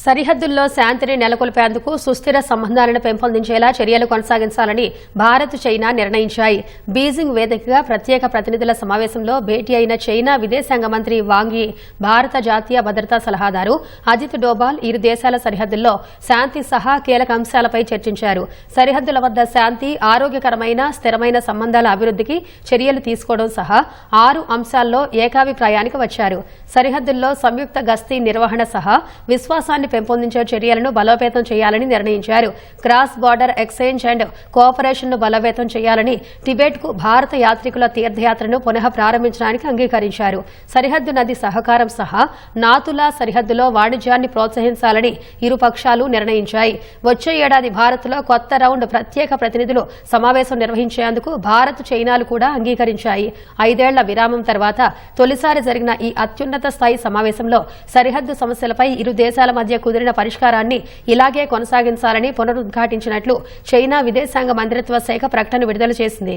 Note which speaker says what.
Speaker 1: సరిహద్దుల్లో శాంతిని నెలకొల్పేందుకు సుస్థిర సంబంధాలను పెంపొందించేలా చర్యలు కొనసాగించాలని భారత్ చైనా నిర్ణయించాయి. బీజింగ్ వేదికగా ప్రత్యేక ప్రతినిధుల సమావేశంలో భేటీ అయిన చైనా విదేశాంగ మంత్రి వాంగ్ యీ, భారత జాతీయ భద్రతా సలహాదారు అజిత్ డోబాల్ ఇరు దేశాల సరిహద్దుల్లో శాంతి సహా కీలక అంశాలపై చర్చించారు. సరిహద్దుల వద్ద శాంతి, ఆరోగ్యకరమైన స్థిరమైన సంబంధాల అభివృద్ధికి చర్యలు తీసుకోవడం సహా 6 అంశాల్లో ఏకాభిప్రాయానికి వచ్చారు. సరిహద్దుల్లో సంయుక్త గస్తీ నిర్వహణ సహా విశ్వాసాన్ని పెంపొందించే చర్యలను బలోపేతం చేయాలని నిర్ణయించారు. Cross border exchange and cooperation ను బలోపేతం చేయాలని, టిబెట్ కు భారత యాత్రికుల తీర్థయాత్రను పునః ప్రారంభించడానికి అంగీకరించారు. సరిహద్దు నది సహకారం సహా నాతులా సరిహద్దులో వాణిజ్యాన్ని ప్రోత్సహించాలని ఇరు పక్షాలు నిర్ణయించాయి. వచ్చే ఏడాది భారత్లో కొత్త రౌండ్ ప్రత్యేక ప్రతినిధులు సమావేశం నిర్వహించేందుకు భారత్, చైనాలు కూడా అంగీకరించాయి. 5 ఏళ్ల విరామం తర్వాత తొలిసారి జరిగిన ఈ అత్యున్నత స్థాయి సమావేశంలో సరిహద్దు సమస్యలపై ఇరు దేశాల మధ్య కుదిరిన పరిష్కారాన్ని ఇలాగే కొనసాగించాలని పునరుద్ఘాటించినట్లు చైనా విదేశాంగ మంత్రిత్వ శాఖ ప్రకటన విడుదల చేసింది.